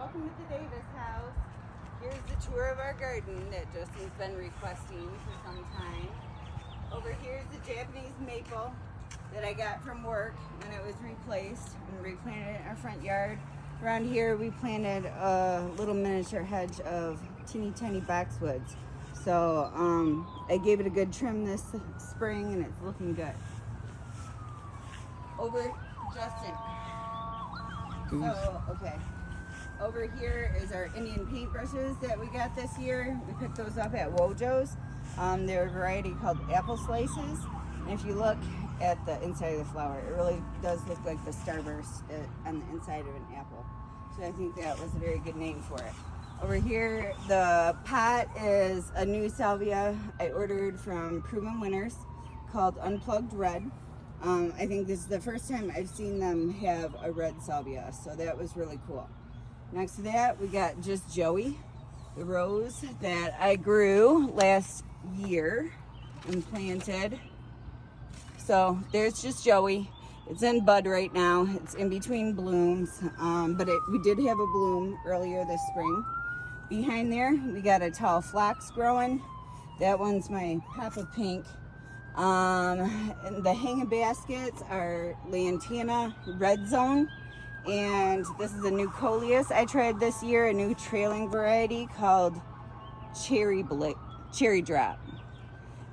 Welcome to the Davis house. Here's the tour of our garden that Justin's been requesting for some time. Over here is the Japanese maple that I got from work when it was replaced and replanted it in our front yard. Around here we planted a little miniature hedge of teeny tiny boxwoods. So I gave it a good trim this spring and it's looking good. Over, Justin. So, okay. Over here is our Indian paintbrushes that we got this year. We picked those up at Wojo's. They're a variety called apple slices. And if you look at the inside of the flower, it really does look like the starburst on the inside of an apple. So I think that was a very good name for it. Over here, the pot is a new salvia I ordered from Proven Winners called Unplugged Red. I think this is the first time I've seen them have a red salvia, so that was really cool. Next to that, we got Just Joey, the rose that I grew last year and planted. So there's Just Joey. It's in bud right now. It's in between blooms, but we did have a bloom earlier this spring. Behind there, we got a tall phlox growing. That one's my Papa Pink. And the hanging baskets are Lantana Red Zone. And this is a new coleus I tried this year, a new trailing variety called Cherry Drop.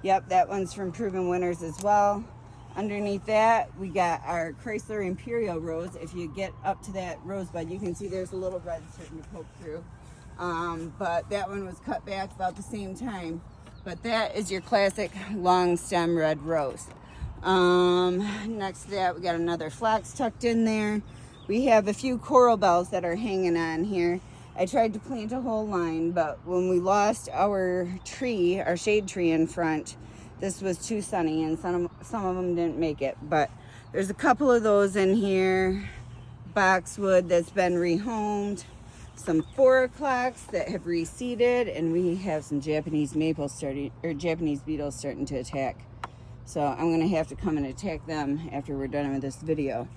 Yep, that one's from Proven Winners as well. Underneath that, we got our Chrysler Imperial Rose. If you get up to that rosebud, you can see there's a little red starting to poke through. But that one was cut back about the same time. But that is your classic long stem red rose. Next to that, we got another phlox tucked in there. We have a few coral bells that are hanging on here. I tried to plant a whole line, but when we lost our tree, our shade tree in front, this was too sunny and some of them didn't make it. But there's a couple of those in here. Boxwood that's been rehomed. Some 4 o'clocks that have reseeded, and we have some Japanese maples Japanese beetles starting to attack. So I'm gonna have to come and attack them after we're done with this video.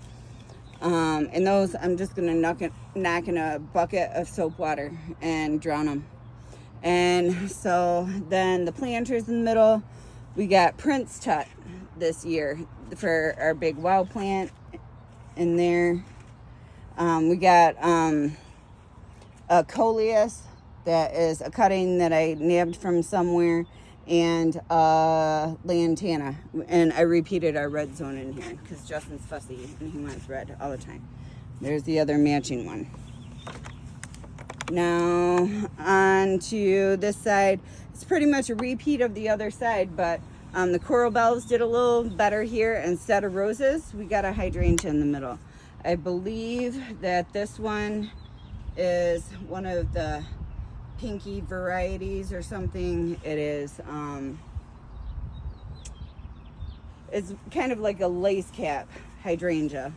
And those I'm just gonna knock in a bucket of soap water and drown them. And so then the planters in the middle, we got Prince Tut this year for our big wow plant in there. We got a coleus that is a cutting that I nabbed from somewhere, and lantana, and I repeated our red zone in here because Justin's fussy and he wants red all the time. There's the other matching one. Now on to this side. It's pretty much a repeat of the other side, but the coral bells did a little better here. Instead of roses, we got a hydrangea in the middle. I believe that this one is one of the pinky varieties or something. It is it's kind of like a lace cap hydrangea.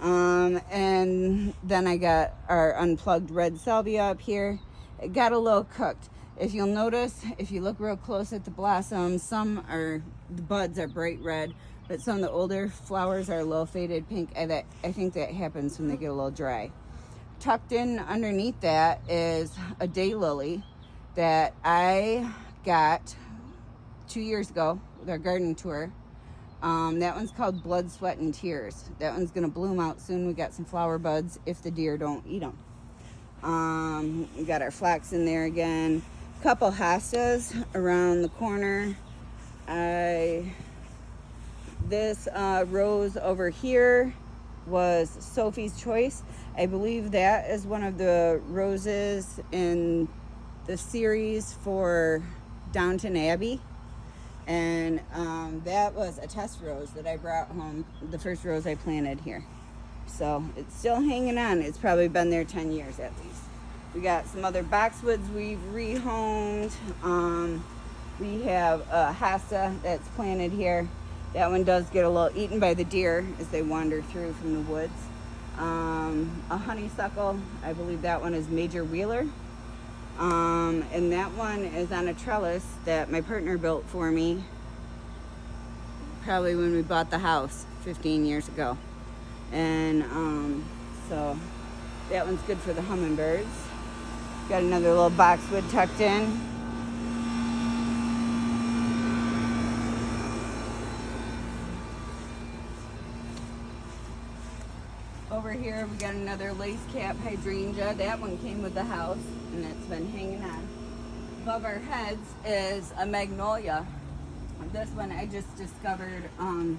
And then I got our unplugged red salvia up here. It got a little cooked. If you'll notice, if you look real close at the blossoms, the buds are bright red, but some of the older flowers are a little faded pink. I think that happens when they get a little dry. Tucked in underneath that is a daylily that I got 2 years ago with our garden tour. That one's called Blood, Sweat, and Tears. That one's going to bloom out soon. We got some flower buds if the deer don't eat them. We got our flax in there again. Couple hostas around the corner. This rose over here was Sophie's Choice. I believe that is one of the roses in the series for Downton Abbey. And that was a test rose that I brought home, the first rose I planted here. So it's still hanging on. It's probably been there 10 years at least. We got some other boxwoods we've rehomed. We have a hosta that's planted here. That one does get a little eaten by the deer as they wander through from the woods. A honeysuckle, I believe that one is Major Wheeler. And that one is on a trellis that my partner built for me probably when we bought the house 15 years ago. And so That one's good for the hummingbirds. Got another little boxwood tucked in. Over here we got another lace cap hydrangea. That one came with the house and it's been hanging on. Above our heads is a magnolia. This one I just discovered a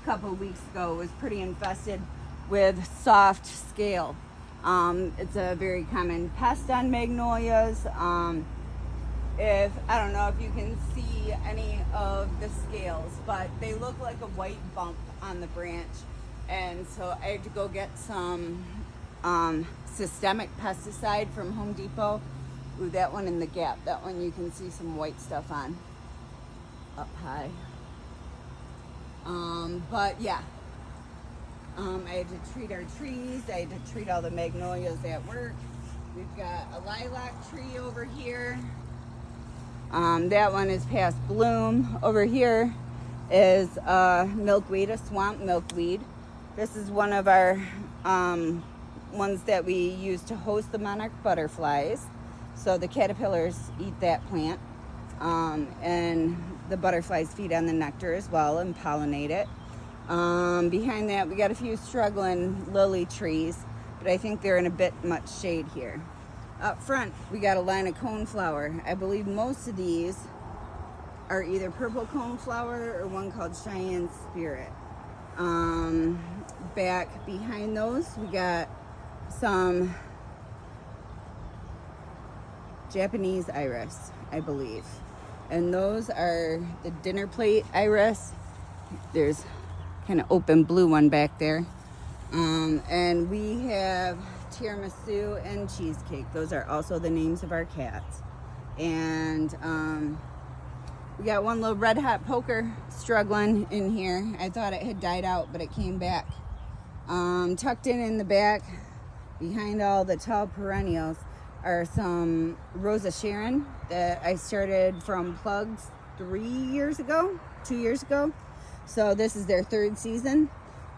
couple weeks ago. It was pretty infested with soft scale. It's a very common pest on magnolias. I don't know if you can see any of the scales, but they look like a white bump on the branch. And so I had to go get some systemic pesticide from Home Depot. Ooh, that one in the gap. That one you can see some white stuff on up high. But yeah, I had to treat our trees. I had to treat all the magnolias at work. We've got a lilac tree over here. That one is past bloom. Over here is milkweed, a swamp milkweed. This is one of our ones that we use to host the monarch butterflies. So the caterpillars eat that plant, and the butterflies feed on the nectar as well and pollinate it. Behind that, we got a few struggling lily trees, but I think they're in a bit much shade here. Up front, we got a line of coneflower. I believe most of these are either purple coneflower or one called Cheyenne Spirit. Back behind those, we got some Japanese iris, I believe. And those are the dinner plate iris. There's kind of open blue one back there. And we have tiramisu and cheesecake. Those are also the names of our cats. And we got one little red hot poker struggling in here. I thought it had died out, but it came back. Tucked in the back, behind all the tall perennials, are some Rosa Sharon that I started from plugs 2 years ago. So this is their 3rd season.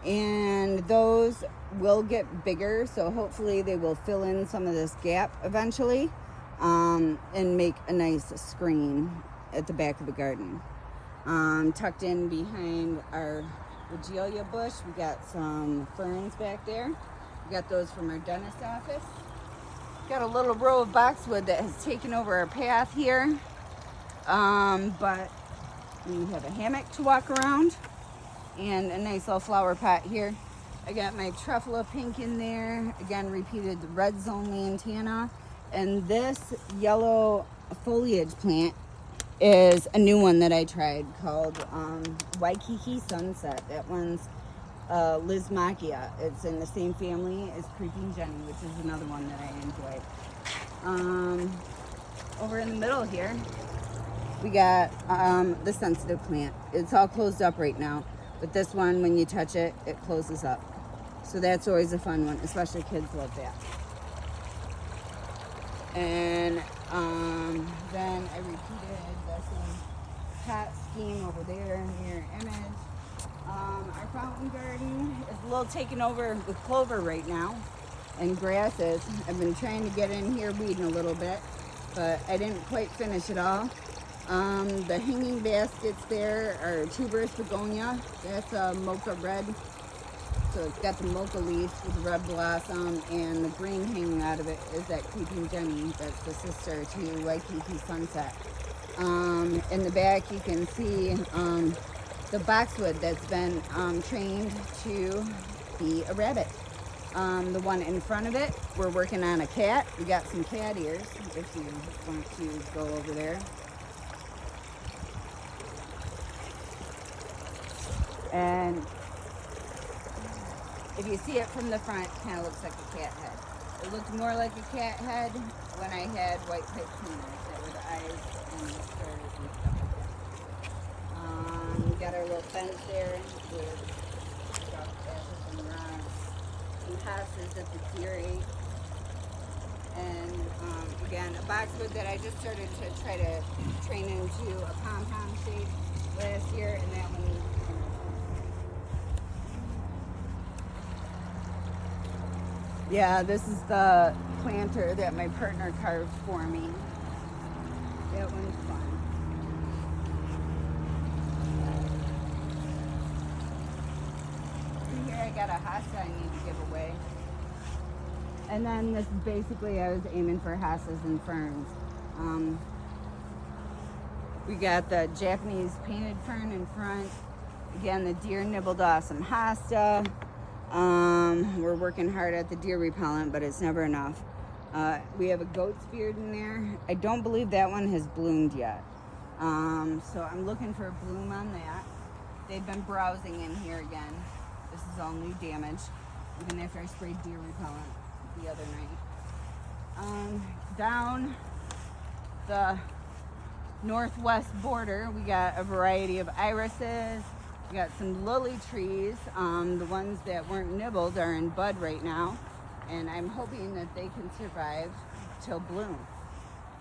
And those will get bigger, so hopefully they will fill in some of this gap eventually, and make a nice screen at the back of the garden. Tucked in behind our regalia bush, we got some ferns back there. We got those from our dentist office. Got a little row of boxwood that has taken over our path here, but we have a hammock to walk around and a nice little flower pot here. I got my truffula pink in there. Again, repeated the red zone lantana. And this yellow foliage plant is a new one that I tried called Waikiki Sunset. That one's Lismachia. It's in the same family as Creeping Jenny, which is another one that I enjoy. Over in the middle here, we got the sensitive plant. It's all closed up right now, but this one, when you touch it, it closes up. So that's always a fun one, especially kids love that. And then I repeated the same pot scheme over there near Image. Our fountain garden is a little taken over with clover right now and grasses. I've been trying to get in here weeding a little bit, but I didn't quite finish it all. The hanging baskets there are tuberous begonia. That's a mocha red. So it's got the mocha leaf with the red blossom, and the green hanging out of it is that Creeping Jenny. That's the sister to Waikiki Sunset. In the back you can see the boxwood that's been trained to be a rabbit. The one in front of it, we're working on a cat. We got some cat ears if you want to go over there. And if you see it from the front, it kind of looks like a cat head. It looked more like a cat head when I had white pipe cleaners that were the eyes and the spurs and stuff like that. We got our little fence there with some rocks, some houses that the deer ate. And again, a boxwood that I just started to try to train into a pom-pom shape last year, and that one. Yeah, this is the planter that my partner carved for me. That one's fun. Here I got a hosta I need to give away. And then this is basically, I was aiming for hostas and ferns. We got the Japanese painted fern in front. Again, the deer nibbled off some hosta. We're working hard at the deer repellent, but it's never enough. We have a goat's beard in there. I don't believe that one has bloomed yet. So I'm looking for a bloom on that. They've been browsing in here again. This is all new damage, even after I sprayed deer repellent the other night. Down the northwest border, we got a variety of irises. We got some lily trees. The ones that weren't nibbled are in bud right now, and I'm hoping that they can survive till bloom.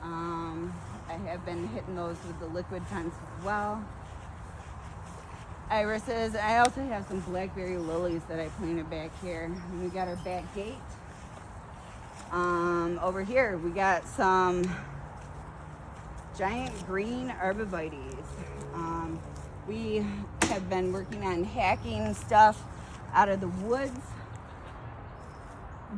I have been hitting those with the liquid fence as well. Irises. I also have some blackberry lilies that I planted back here. And we got our back gate. Over here we got some giant green arborvitaes. We have been working on hacking stuff out of the woods.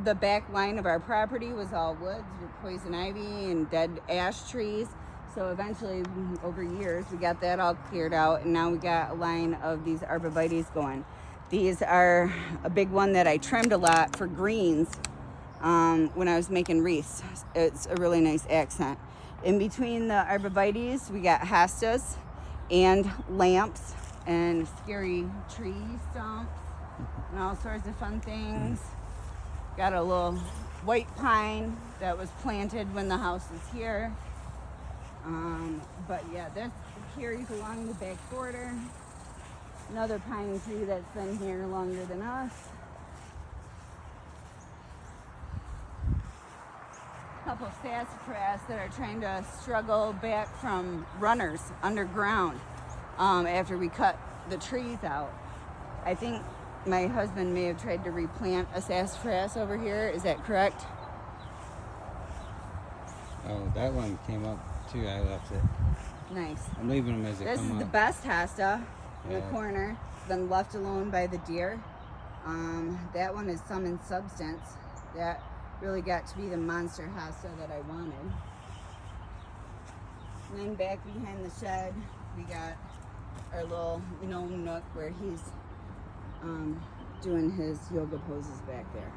The back line of our property was all woods with poison ivy and dead ash trees. So eventually, over years, we got that all cleared out, and now we got a line of these arborvitaes going. These are a big one that I trimmed a lot for greens when I was making wreaths. It's a really nice accent. In between the arborvitaes, we got hostas and lamps and scary tree stumps and all sorts of fun things. Got a little white pine that was planted when the house was here. But yeah, this carries along the back border. Another pine tree that's been here longer than us. A couple of sassafras that are trying to struggle back from runners underground after we cut the trees out. I think my husband may have tried to replant a sassafras over here. Is that correct? Oh, that one came up too. I left it. Nice. I'm leaving them as they come up. This is the best hosta in the corner. Been left alone by the deer. That one is some in substance. That really got to be the monster hosta that I wanted. And then back behind the shed, we got our little gnome nook where he's doing his yoga poses back there.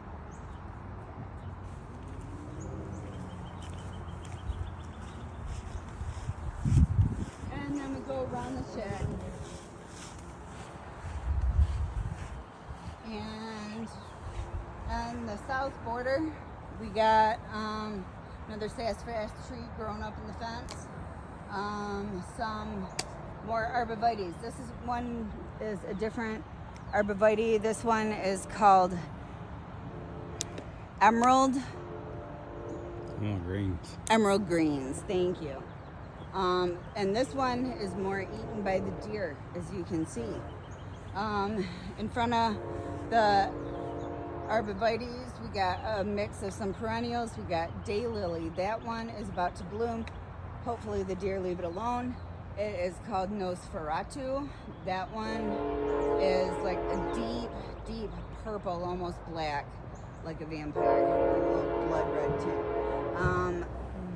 And then we go around the shed. And on the south border, we got another sassafras tree growing up in the fence. Some more arborvitaes. This is one is a different arborvitae. This one is called Emerald Greens. Emerald Greens, thank you. And this one is more eaten by the deer, as you can see. In front of the arborvitaes, we got a mix of some perennials. We got daylily. That one is about to bloom. Hopefully the deer leave it alone. It is called Nosferatu. That one is like a deep, deep purple, almost black, like a vampire, a little blood red tint.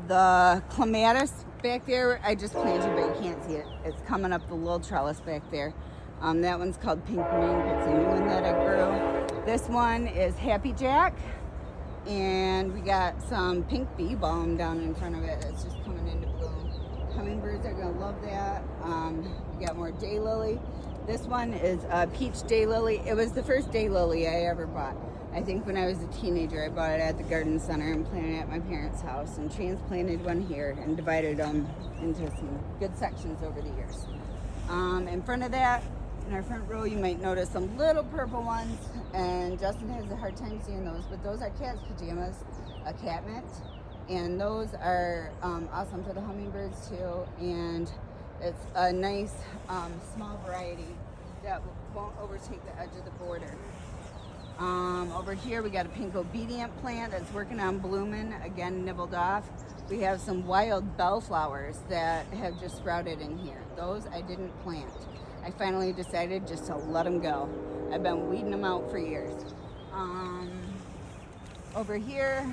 The clematis back there, I just planted, but you can't see it. It's coming up the little trellis back there. That one's called Pink Mink. It's a new one that I grew. This one is Happy Jack. And we got some pink bee balm down in front of it. It's just coming into bloom. Hummingbirds are gonna love that. We got more daylily. This one is a peach daylily. It was the first daylily I ever bought. I think when I was a teenager, I bought it at the garden center and planted it at my parents' house and transplanted one here and divided them into some good sections over the years. In front of that, in our front row, you might notice some little purple ones, and Justin has a hard time seeing those, but those are cat's pajamas, a catmint, and those are awesome for the hummingbirds too, and it's a nice small variety that won't overtake the edge of the border. Over here we got a pink obedient plant that's working on blooming, again nibbled off. We have some wild bellflowers that have just sprouted in here. Those I didn't plant. I finally decided just to let them go. I've been weeding them out for years. Over here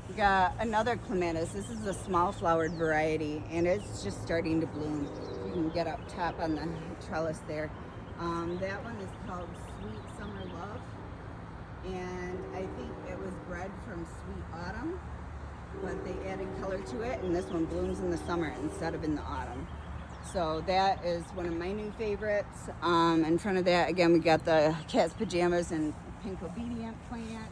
we got another clematis. This is a small flowered variety and it's just starting to bloom. You can get up top on the trellis there. That one is called Sweet Summer Love. And I think it was bred from Sweet Autumn, but they added color to it, and this one blooms in the summer instead of in the autumn. So that is one of my new favorites. In front of that, again, we got the cat's pajamas and pink obedient plant.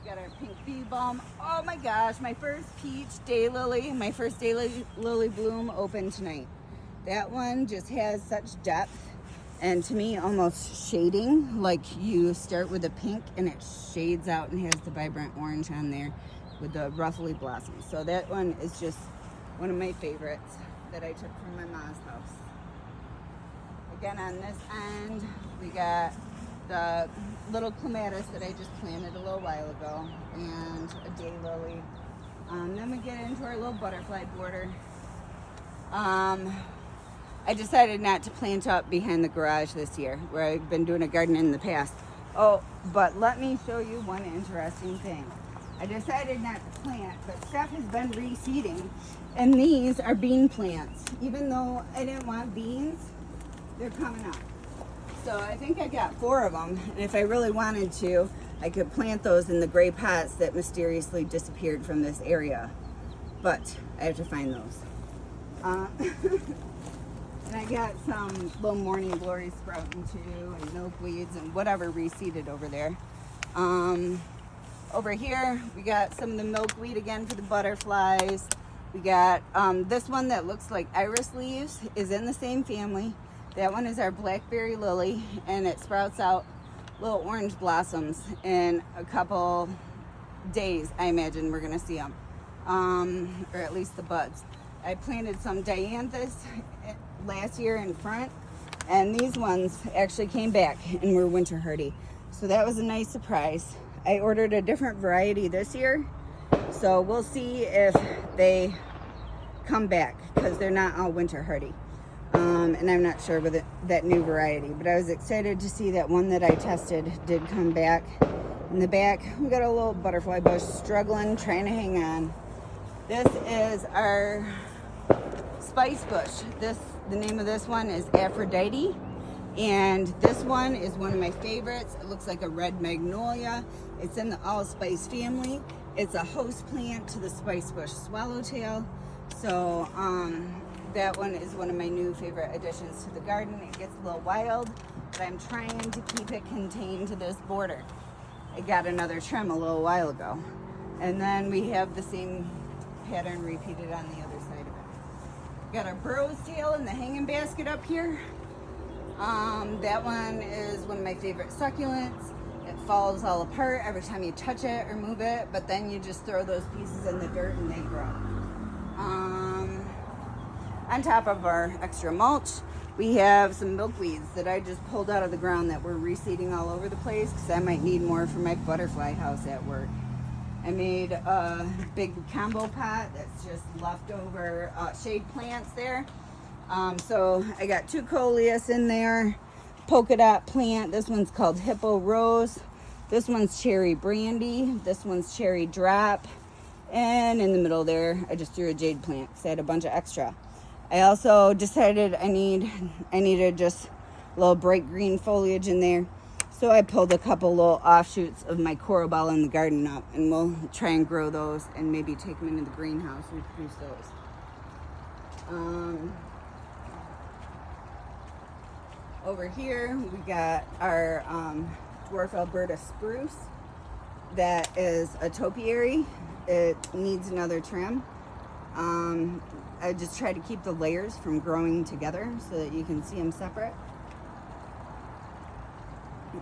We got our pink bee balm. Oh my gosh, my first peach daylily, my first daylily bloom opened tonight. That one just has such depth. And to me, almost shading, like you start with a pink and it shades out and has the vibrant orange on there with the ruffly blossoms. So that one is just one of my favorites that I took from my mom's house. Again, on this end, we got the little clematis that I just planted a little while ago and a daylily. Then we get into our little butterfly border. I decided not to plant up behind the garage this year, where I've been doing a garden in the past. Oh, but let me show you one interesting thing. I decided not to plant, but Steph has been reseeding, and these are bean plants. Even though I didn't want beans, they're coming up. So I think I got 4 of them, and if I really wanted to, I could plant those in the gray pots that mysteriously disappeared from this area. But I have to find those. And I got some little morning glories sprouting too, and milkweeds and whatever reseeded over there. Over here, we got some of the milkweed again for the butterflies. We got this one that looks like iris leaves is in the same family. That one is our blackberry lily, and it sprouts out little orange blossoms in a couple days. I imagine we're gonna see them, or at least the buds. I planted some dianthus last year in front, and these ones actually came back and were winter hardy. So that was a nice surprise. I ordered a different variety this year, so we'll see if they come back because they're not all winter hardy. And I'm not sure with that new variety, but I was excited to see that one that I tested did come back. In the back, we got a little butterfly bush struggling, trying to hang on. This is our spice bush. The name of this one is Aphrodite, and this one is one of my favorites. It looks like a red magnolia. It's in the allspice family. It's a host plant to the spice bush swallowtail. So that one is one of my new favorite additions to the garden. It gets a little wild, but I'm trying to keep it contained to this border. I got another trim a little while ago, and then we have the same pattern repeated on the other side of it. Got our burrow's tail in the hanging basket up here. That one is one of my favorite succulents. It falls all apart every time you touch it or move it, but then you just throw those pieces in the dirt and they grow. On top of our extra mulch, we have some milkweeds that I just pulled out of the ground that we're reseeding all over the place because I might need more for my butterfly house at work. I made a big combo pot that's just leftover shade plants there. So I got 2 coleus in there, polka dot plant. This one's called Hippo Rose. This one's Cherry Brandy. This one's Cherry Drop. And in the middle there, I just threw a jade plant because I had a bunch of extra. I also decided I needed just a little bright green foliage in there. So I pulled a couple little offshoots of my coral ball in the garden up, and we'll try and grow those and maybe take them into the greenhouse and produce those. Over here, we got our dwarf Alberta spruce. That is a topiary. It needs another trim. I just try to keep the layers from growing together so that you can see them separate.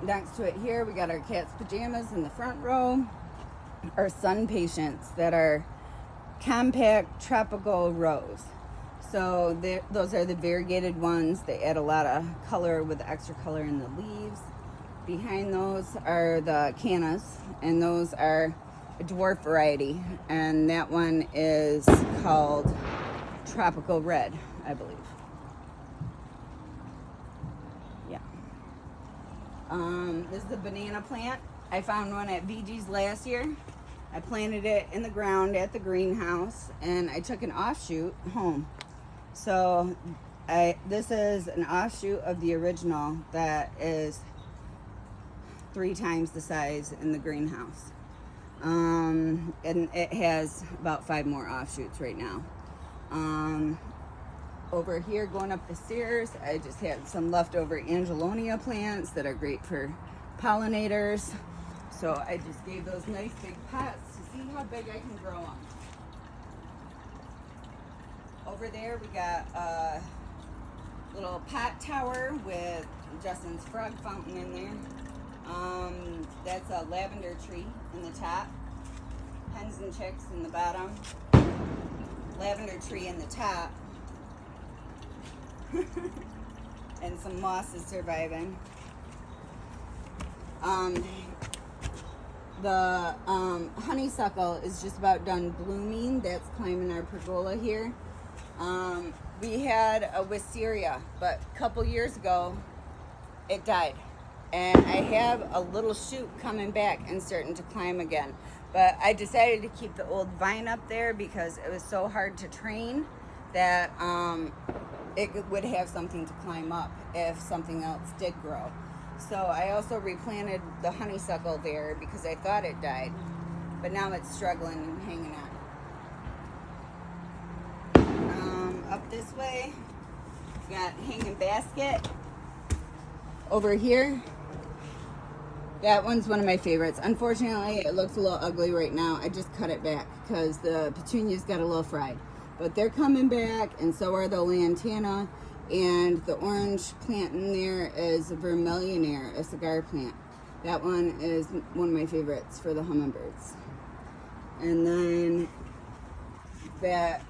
Next to it here, we got our cat's pajamas in the front row. Our sun patients that are compact tropical rose. So those are the variegated ones. They add a lot of color with the extra color in the leaves. Behind those are the cannas, and those are a dwarf variety, and that one is called Tropical Red, I believe. Yeah. This is a banana plant. I found one at VG's last year. I planted it in the ground at the greenhouse, and I took an offshoot home. So this is an offshoot of the original that is 3 times the size in the greenhouse. And it has about 5 more offshoots right now. Over here, going up the stairs, I just had some leftover Angelonia plants that are great for pollinators. So I just gave those nice big pots to see how big I can grow them. Over there, we got a little pot tower with Justin's frog fountain in there. That's a lavender tree in the top, hens and chicks in the bottom, lavender tree in the top, and some moss is surviving. The honeysuckle is just about done blooming. That's climbing our pergola here. We had a wisteria, but a couple years ago, it died. And I have a little shoot coming back and starting to climb again. But I decided to keep the old vine up there because it was so hard to train that it would have something to climb up if something else did grow. So I also replanted the honeysuckle there because I thought it died. But now it's struggling and hanging on. Up this way, we got hanging basket. Over here, that one's one of my favorites. Unfortunately, it looks a little ugly right now. I just cut it back because the petunias got a little fried. But they're coming back, and so are the lantana. And the orange plant in there is a vermillionaire, a cigar plant. That one is one of my favorites for the hummingbirds. And then that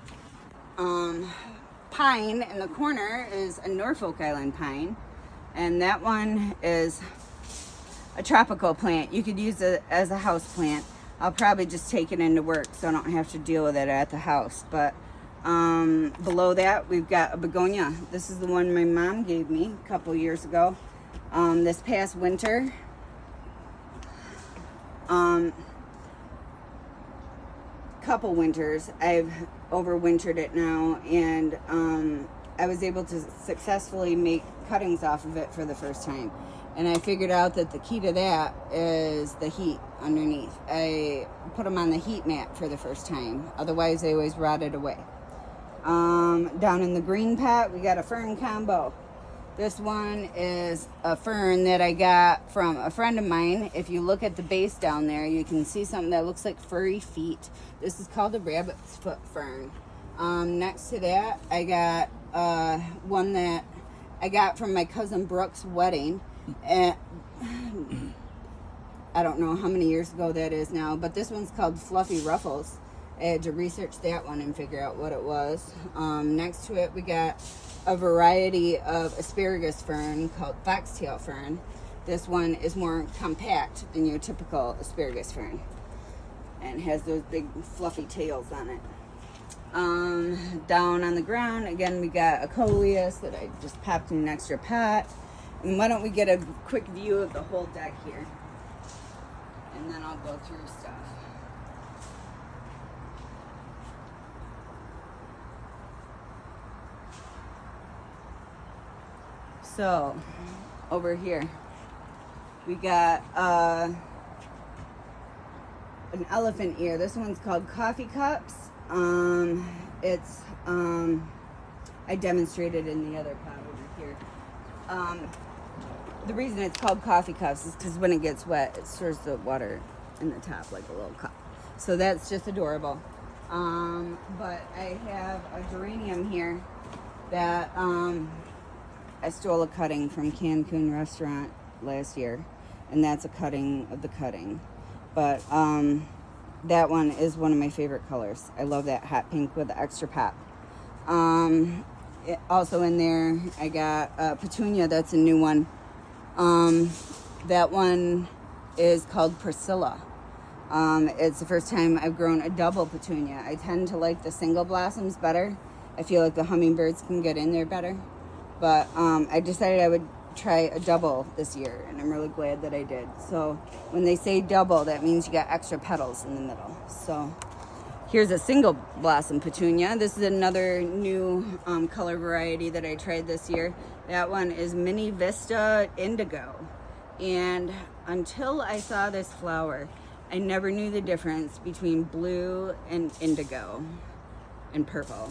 pine in the corner is a Norfolk Island pine. And that one is a tropical plant. You could use it as a house plant. I'll probably just take it into work so I don't have to deal with it at the house. But below that, we've got a begonia. This is the one my mom gave me a couple years ago. This past winter, couple winters, I've overwintered it now, and I was able to successfully make cuttings off of it for the first time. And I figured out that the key to that is the heat underneath. I put them on the heat mat for the first time. Otherwise, they always rotted away. Down in the green pot, we got a fern combo. This one is a fern that I got from a friend of mine. If you look at the base down there, you can see something that looks like furry feet. This is called a rabbit's foot fern. Next to that, I got one that I got from my cousin Brooke's wedding. I don't know how many years ago that is now, but this one's called Fluffy Ruffles. I had to research that one and figure out what it was. Next to it, we got a variety of asparagus fern called foxtail fern. This one is more compact than your typical asparagus fern and has those big fluffy tails on it. Down on the ground, again, we got a coleus that I just popped in an extra pot. And why don't we get a quick view of the whole deck here? And then I'll go through stuff. So, over here, we got an elephant ear. This one's called Coffee Cups. I demonstrated in the other pot over here. The reason it's called Coffee Cups is because when it gets wet, it stirs the water in the top like a little cup. So that's just adorable. But I have a geranium here that I stole a cutting from Cancun restaurant last year, and that's a cutting of the cutting. But that one is one of my favorite colors. I love that hot pink with the extra pop. Also in there, I got a petunia. That's a new one. that one is called Priscilla. It's the first time I've grown a double petunia. I tend to like the single blossoms better. I feel like the hummingbirds can get in there better. But I decided I would try a double this year, and I'm really glad that I did. So when they say double, that means you got extra petals in the middle. So here's a single blossom petunia. This is another new color variety that I tried this year. That one is Mini Vista Indigo. And until I saw this flower, I never knew the difference between blue and indigo and purple.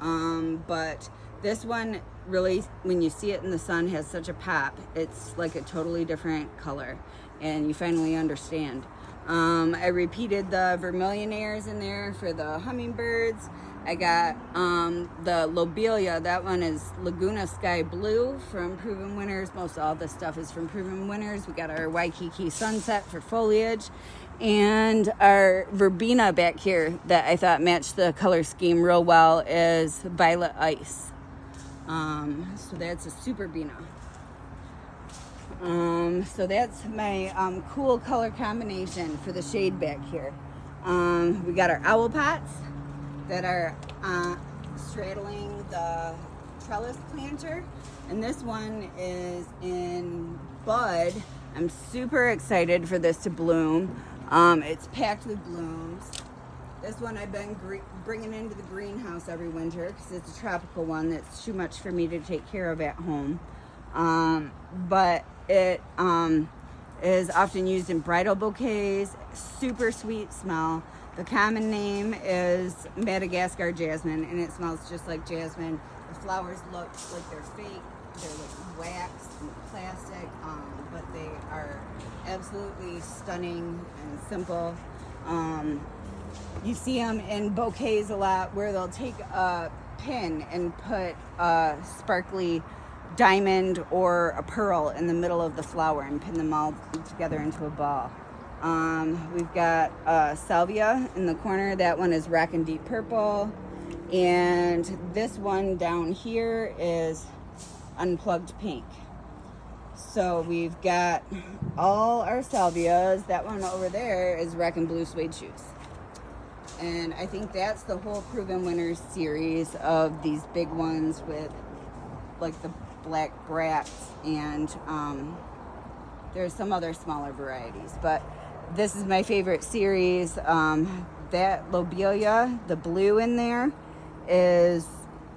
But this one really, when you see it in the sun, has such a pop. It's like a totally different color, and you finally understand. I repeated the vermillionaires in there for the hummingbirds. I got the lobelia. That one is Laguna Sky Blue from Proven Winners. Most all this stuff is from Proven Winners. We got our Waikiki Sunset for foliage. And our verbena back here that I thought matched the color scheme real well is Violet Ice. So that's a super bena. So that's my cool color combination for the shade back here. We got our owl pots that are straddling the trellis planter, and this one is in bud. I'm super excited for this to bloom. It's packed with blooms. This one I've been bringing into the greenhouse every winter because it's a tropical one that's too much for me to take care of at home. But it is often used in bridal bouquets. Super sweet smell. The common name is Madagascar jasmine, and it smells just like jasmine. The flowers look like they're fake. They're like wax and plastic, but they are absolutely stunning and simple. You see them in bouquets a lot where they'll take a pin and put a sparkly diamond or a pearl in the middle of the flower and pin them all together into a ball. We've got salvia in the corner. That one is Rock and Deep Purple. And this one down here is Unplugged Pink. So we've got all our salvias. That one over there is Rock and Blue Suede Shoes. And I think that's the whole Proven Winners series of these big ones with like the black brats, and there's some other smaller varieties, but this is my favorite series. That lobelia, the blue in there, is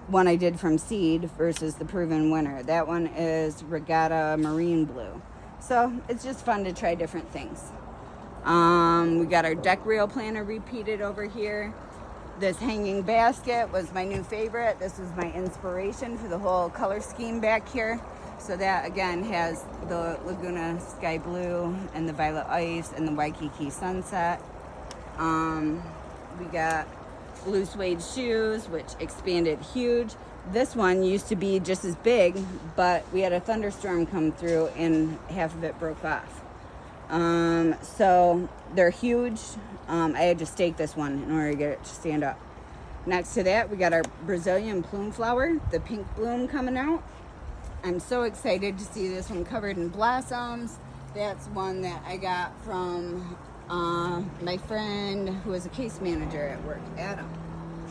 one I did from seed versus the Proven Winner. That one is Regatta Marine Blue. So it's just fun to try different things. We got our deck rail planter repeated over here. This hanging basket was my new favorite. This was my inspiration for the whole color scheme back here. So that again has the Laguna Sky Blue and the Violet Ice and the Waikiki Sunset. We got Blue Suede Shoes, which expanded huge. This one used to be just as big, but we had a thunderstorm come through and half of it broke off. So they're huge. I had to stake this one in order to get it to stand up. Next to that, we got our Brazilian plume flower, the pink bloom coming out. I'm so excited to see this one covered in blossoms. That's one that I got from my friend who was a case manager at work, Adam.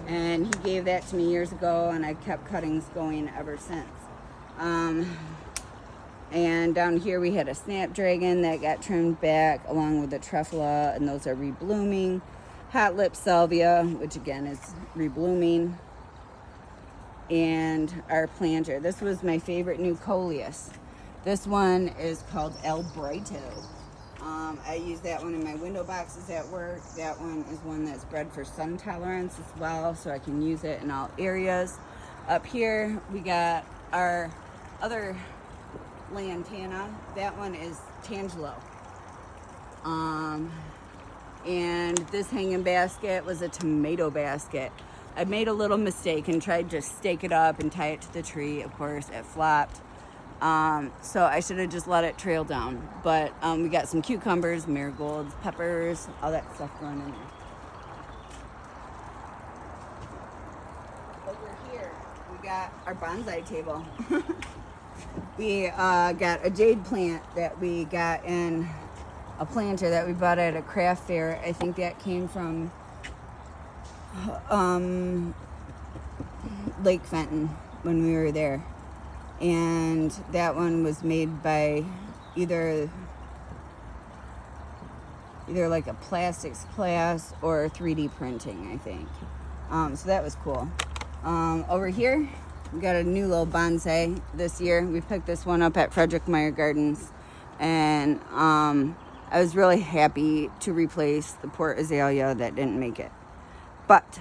And he gave that to me years ago, and I kept cuttings going ever since. And down here we had a snapdragon that got trimmed back along with the truffula, and those are reblooming. Hot lip salvia, which again is reblooming. And our planter. This was my favorite new coleus. This one is called El Brito. I use that one in my window boxes at work. That one is one that's bred for sun tolerance as well, so I can use it in all areas. Up here we got our other lantana. That one is Tangelo. And this hanging basket was a tomato basket. I made a little mistake and tried to stake it up and tie it to the tree. Of course, it flopped. So I should have just let it trail down. But we got some cucumbers, marigolds, peppers, all that stuff going in there. Over here, we got our bonsai table. We got a jade plant that we got in a planter that we bought at a craft fair. I think that came from Lake Fenton when we were there. And that one was made by either like a plastics class or 3D printing, I think. So that was cool. Over here, we got a new little bonsai this year. We picked this one up at Frederick Meyer Gardens. And I was really happy to replace the port azalea that didn't make it. But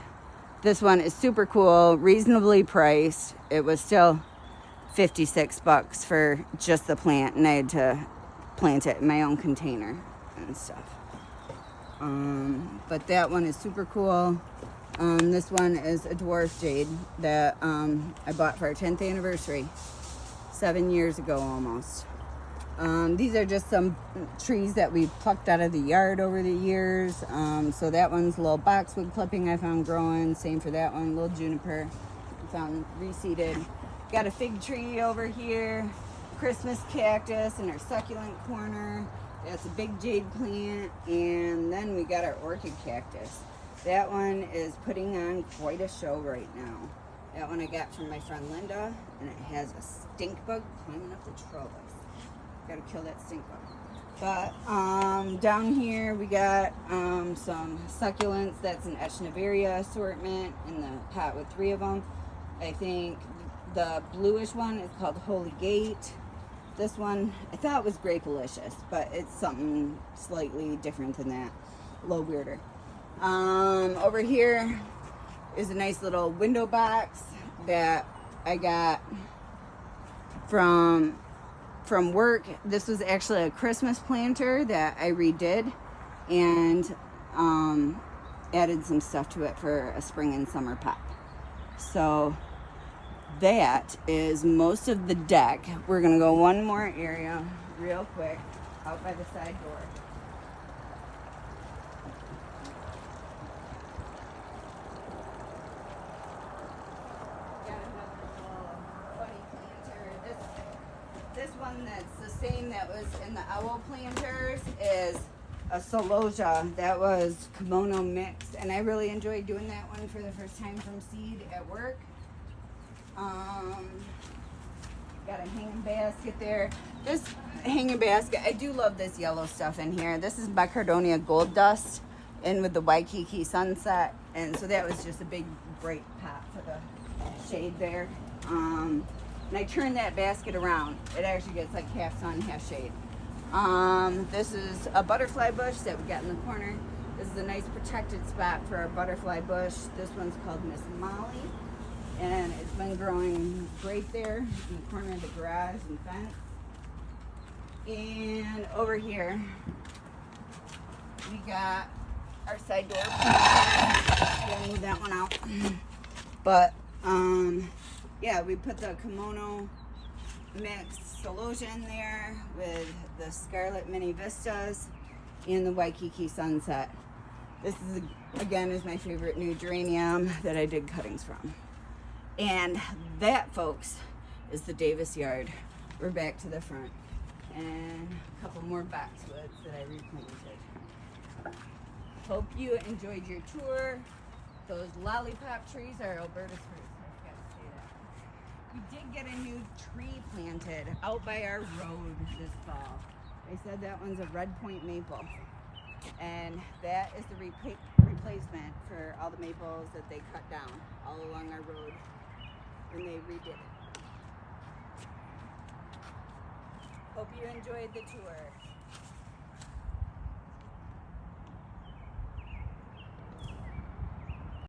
this one is super cool, reasonably priced. It was still $56 for just the plant, and I had to plant it in my own container and stuff. But that one is super cool. This one is a dwarf jade that I bought for our 10th anniversary 7 years ago almost. These are just some trees that we plucked out of the yard over the years. So that one's a little boxwood clipping I found growing. Same for that one, little juniper I found reseeded. Got a fig tree over here, Christmas cactus in our succulent corner. That's a big jade plant. And then we got our orchid cactus. That one is putting on quite a show right now. That one I got from my friend Linda, and it has a stink bug climbing up the trellis. Gotta kill that stink bug. But down here we got some succulents. That's an Echneveria assortment in the pot with 3 of them. I think the bluish one is called Holy Gate. This one I thought was Grapelicious, but it's something slightly different than that, a little weirder. Over here is a nice little window box that I got from work. This was actually a Christmas planter that I redid and added some stuff to it for a spring and summer pot. So that is most of the deck. We're gonna go one more area real quick out by the side door. This one that's the same that was in the owl planters is a Celosia that was kimono mixed, and I really enjoyed doing that one for the first time from seed at work. Got a hanging basket there. This hanging basket, I do love this yellow stuff in here. This is Bicardonia Gold Dust in with the Waikiki Sunset, and so that was just a big bright pot for the shade there. And I turn that basket around. It actually gets like half sun, half shade. This is a butterfly bush that we got in the corner. This is a nice protected spot for our butterfly bush. This one's called Miss Molly, and it's been growing great there in the corner of the garage and fence. And over here, we got our side door. I'm gonna move that one out. But yeah, we put the kimono mixed Celosia in there with the Scarlet Mini Vistas and the Waikiki Sunset. This is again is my favorite new geranium that I did cuttings from. And that, folks, is the Davis yard. We're back to the front. And a couple more boxwoods that I replanted. Hope you enjoyed your tour. Those lollipop trees are Alberta's fruits. I forgot to say that. We did get a new tree planted out by our road this fall. They said that one's a red point maple. And that is the replacement for all the maples that they cut down all along our road when they redid it. Hope you enjoyed the tour.